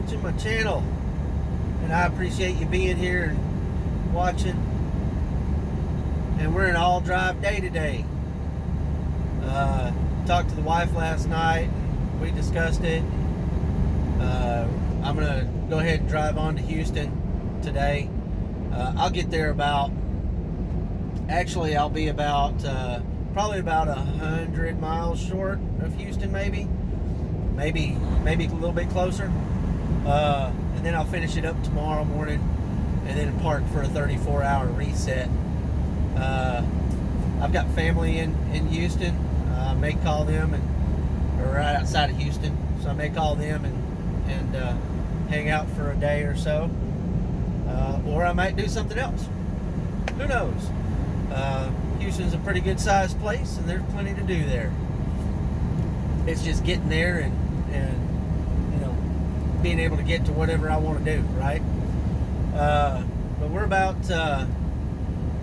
welcome to my channel, and I appreciate you being here and watching. And we're in all drive day today. Talked to the wife last night, we discussed it. I'm gonna go ahead and drive on to Houston today. I'll get there about, actually I'll be about probably about 100 miles short of Houston, maybe a little bit closer, and then I'll finish it up tomorrow morning and then park for a 34-hour reset. I've got family in Houston. I may call them, or right outside of Houston, so I may call them and hang out for a day or so, or I might do something else. Who knows? Houston's a pretty good sized place, and there's plenty to do there. It's just getting there and you know, being able to get to whatever I want to do, right? But we're about I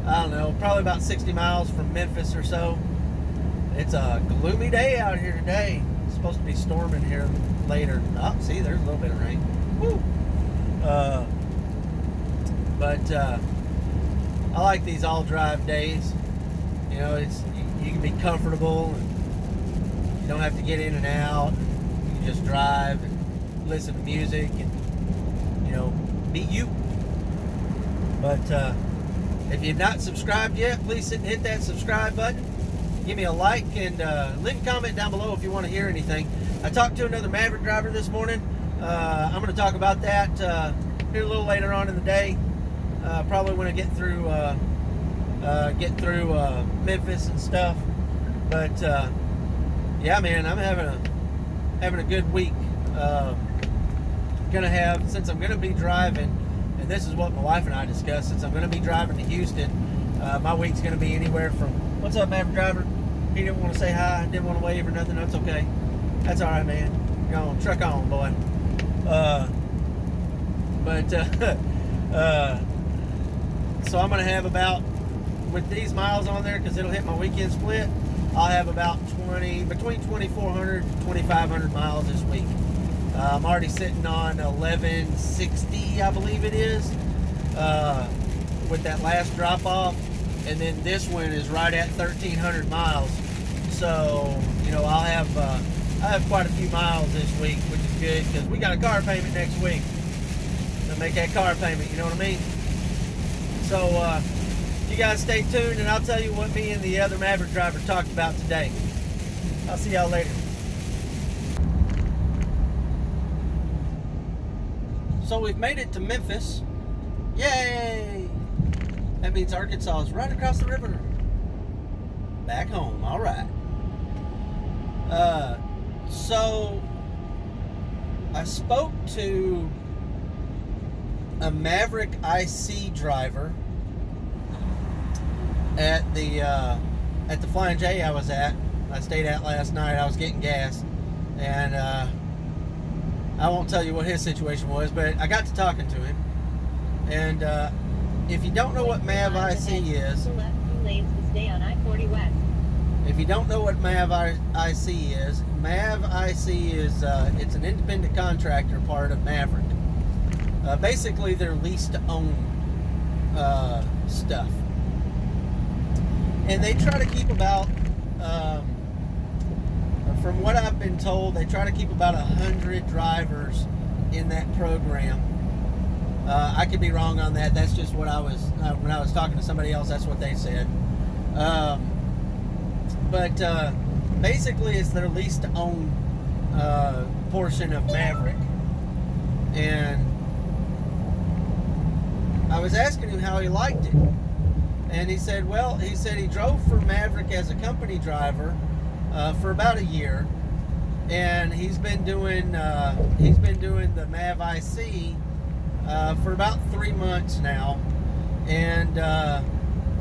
don't know, probably about 60 miles from Memphis or so. It's a gloomy day out here today. It's supposed to be storming here later. Oh, see, there's a little bit of rain. Woo! But I like these all drive days. You know, you can be comfortable and you don't have to get in and out. You can just drive and listen to music and, you know, be you. But if you've not subscribed yet, please hit that subscribe button. Give me a like and leave a comment down below if you want to hear anything. I talked to another Maverick driver this morning. I'm going to talk about that here a little later on in the day. Probably when I get through Memphis and stuff. But yeah, man, I'm having a good week. Gonna have, since I'm gonna be driving, and this is what my wife and I discussed, since I'm gonna be driving to Houston, my week's gonna be anywhere from, what's up, Maverick driver? He didn't want to say hi, didn't want to wave or nothing. That's okay. That's all right, man. Go on, truck on, boy. So I'm gonna have about, with these miles on there, because it'll hit my weekend split, I'll have about between 2,400 and 2,500 miles this week. I'm already sitting on 1160, I believe it is, with that last drop off, and then this one is right at 1,300 miles. So, you know, I have quite a few miles this week, which is good, because we got a car payment next week. To make that car payment, you know what I mean? So, you guys stay tuned, and I'll tell you what me and the other Maverick driver talked about today. I'll see y'all later. So we've made it to Memphis. Yay! That means Arkansas is right across the river. Back home, all right. So I spoke to a Maverick IC driver at the Flying J I stayed at last night. I was getting gas, and I won't tell you what his situation was, but I got to talking to him. And if you don't know what Mav IC is, if you don't know what Mav IC is, Mav IC is it's an independent contractor part of Maverick. Basically, they're lease to own stuff. And they try to keep about, from what I've been told, they try to keep about 100 drivers in that program. I could be wrong on that. That's just what I was, when I was talking to somebody else, that's what they said. But basically, it's their lease to own portion of Maverick. And I was asking him how he liked it. And he said, well, he said he drove for Maverick as a company driver for about a year, and he's been doing the Mav IC for about 3 months now, and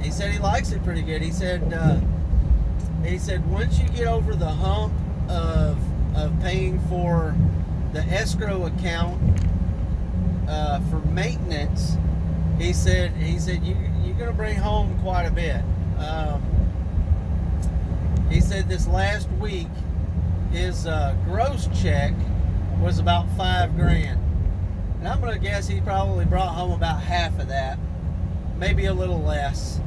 he said he likes it pretty good. He said once you get over the hump of paying for the escrow account for maintenance, he said you're gonna bring home quite a bit. He said this last week his gross check was about $5 grand. And I'm gonna guess he probably brought home about half of that, maybe a little less.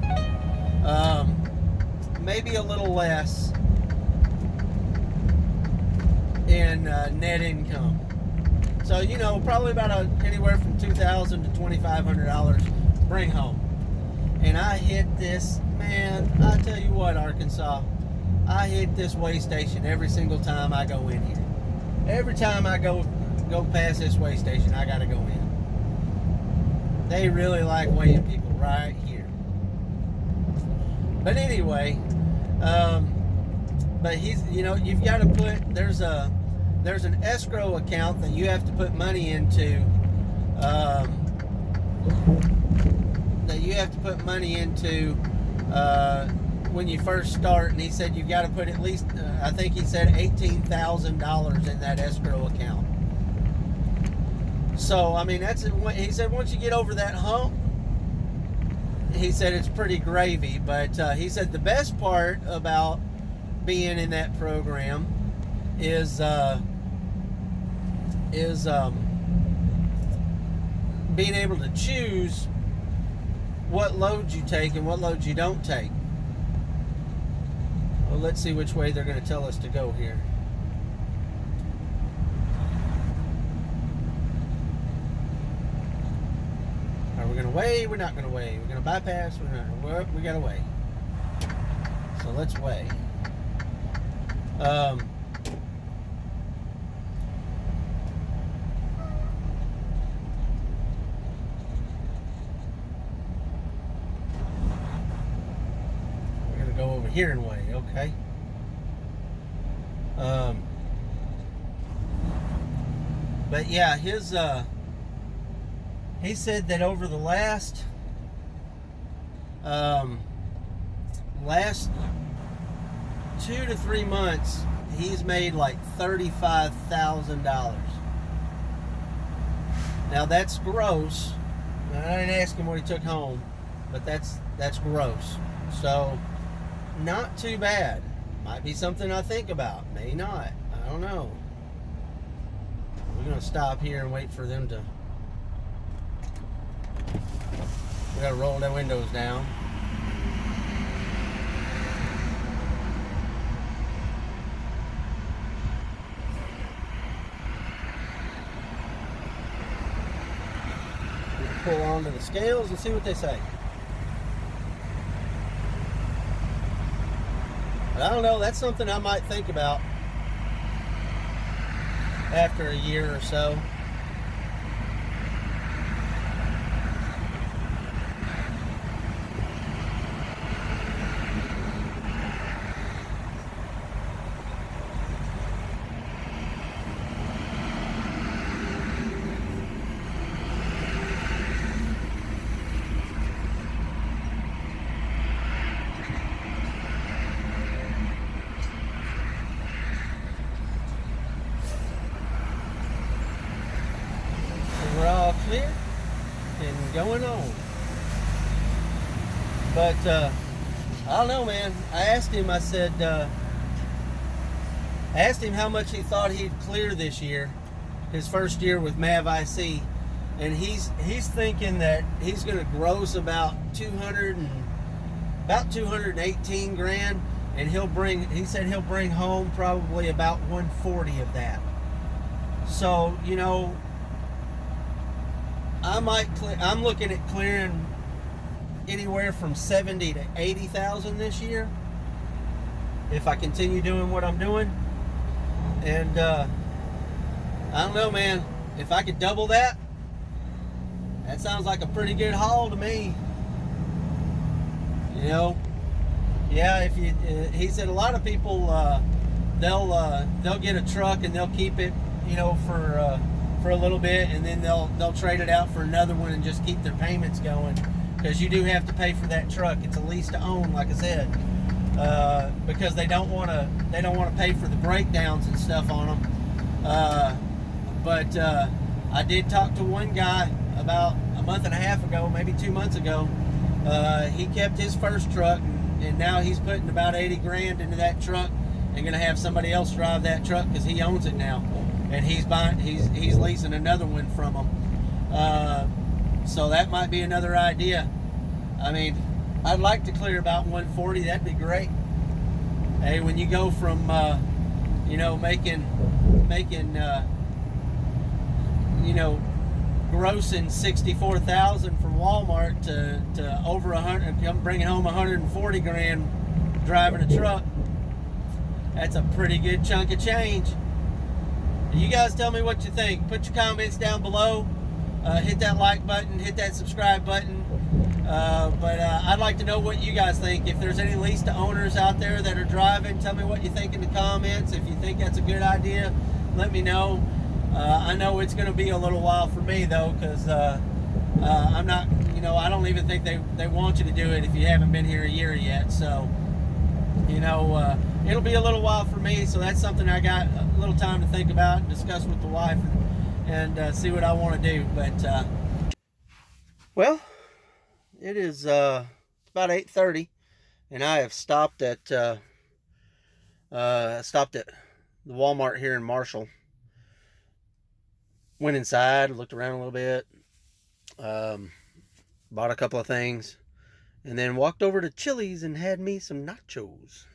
Maybe a little less in net income. So, you know, probably about anywhere from $2,000 to $2,500 to bring home. And I hit this, man, I tell you what, Arkansas, I hit this weigh station every single time I go in here. Every time I go past this weigh station, I gotta go in. They really like weighing people right here. But anyway, but he's, you know, you've got to put, there's an escrow account that you have to put money into, when you first start, and he said you've got to put at least, I think he said $18,000 in that escrow account. So, I mean, he said once you get over that hump, he said it's pretty gravy. But he said the best part about being in that program is being able to choose what loads you take and what loads you don't take. Well, let's see which way they're going to tell us to go here. Are we going to weigh? We're not going to weigh. We're going to bypass? We're not. We got to weigh. So let's weigh. We're going to go over here and weigh. Okay. But yeah, his he said that over the last 2 to 3 months, he's made like $35,000. Now that's gross. I didn't ask him what he took home, but that's gross. So not too bad. Might be something I think about. May not. I don't know. We're gonna stop here and wait for them to. We gotta roll their windows down. Pull onto the scales and see what they say. But I don't know, that's something I might think about after a year or so. Clear and going on. But I don't know, man. I asked him, I said, I asked him how much he thought he'd clear this year, his first year with Mav IC, and he's thinking that he's going to gross about 218 grand, and he said he'll bring home probably about 140 of that. So, you know, I'm looking at clearing anywhere from 70 to 80,000 this year if I continue doing what I'm doing. And I don't know, man. If I could double that, that sounds like a pretty good haul to me. You know, yeah. If you, he said a lot of people they'll get a truck and they'll keep it, you know, for a little bit, and then they'll trade it out for another one and just keep their payments going, because you do have to pay for that truck. It's a lease to own, like I said, because they don't want to pay for the breakdowns and stuff on them. But I did talk to one guy about a month and a half ago, maybe 2 months ago. He kept his first truck, and now he's putting about 80 grand into that truck and gonna have somebody else drive that truck because he owns it now. And he's leasing another one from them. So that might be another idea. I mean, I'd like to clear about 140. That'd be great. Hey, when you go from you know, making you know, grossing 64,000 from Walmart to over 100, bringing home 140 grand driving a truck, that's a pretty good chunk of change. You guys tell me what you think. Put your comments down below. Hit that like button, hit that subscribe button. But I'd like to know what you guys think. If there's any lease to owners out there that are driving, tell me what you think in the comments. If you think that's a good idea, let me know. I know it's going to be a little while for me though, because I'm not, you know, I don't even think they want you to do it if you haven't been here a year yet. So, you know, it'll be a little while for me. So that's something I got a little time to think about and discuss with the wife and see what I want to do. But, well, it is about 8:30, and I have stopped at the Walmart here in Marshall. Went inside, looked around a little bit, bought a couple of things, and then walked over to Chili's and had me some nachos.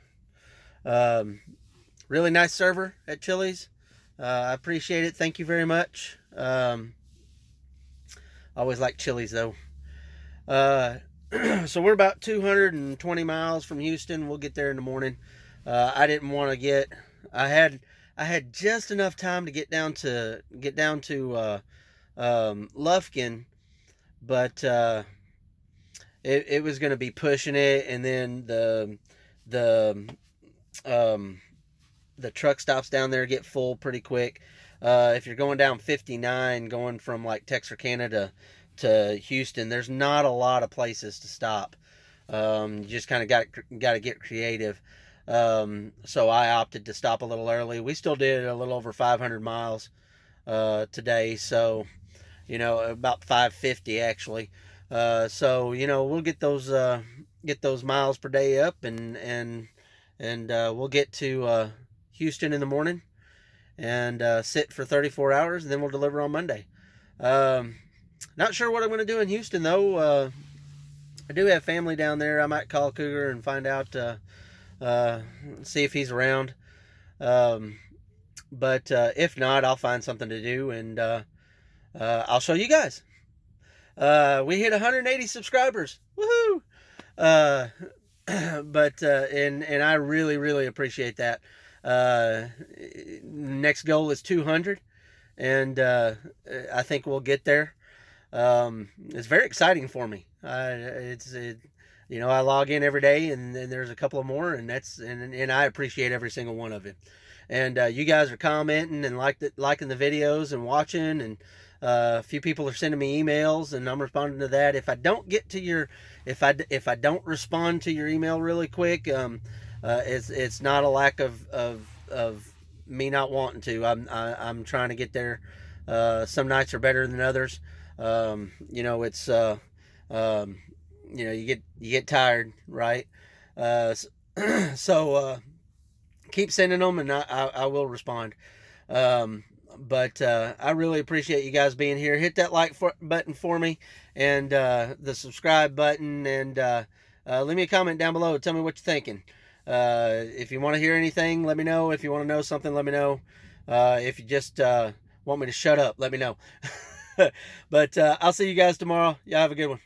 Really nice server at Chili's. I appreciate it. Thank you very much. Always like Chili's though. So we're about 220 miles from Houston. We'll get there in the morning. I didn't want to get, I had just enough time to get down to Lufkin, but it was going to be pushing it, and then the truck stops down there get full pretty quick. If you're going down 59, going from like Texarkana to Houston, there's not a lot of places to stop. You just kind of got to get creative. So I opted to stop a little early. We still did a little over 500 miles today, so you know, about 550 actually. So you know, we'll get those miles per day up, and we'll get to Houston in the morning and sit for 34 hours, and then we'll deliver on Monday. Not sure what I'm going to do in Houston though. I do have family down there. I might call Cougar and find out, see if he's around. But if not, I'll find something to do, and I'll show you guys. We hit 180 subscribers. Woohoo! But and I really appreciate that. Next goal is 200, and I think we'll get there. It's very exciting for me. You know, I log in every day, and there's a couple of more, and and I appreciate every single one of it. And you guys are commenting and liking the videos and watching, and a few people are sending me emails, and I'm responding to that. If I don't get to your, if I don't respond to your email really quick, it's not a lack of me not wanting to. I'm trying to get there. Some nights are better than others. You know, it's you know, you get tired, right? So keep sending them, and I will respond. But I really appreciate you guys being here. Hit that like button for me, and the subscribe button, and leave me a comment down below. Tell me what you're thinking. If you want to hear anything, let me know. If you want to know something, let me know. If you just want me to shut up, let me know. But I'll see you guys tomorrow. Y'all have a good one.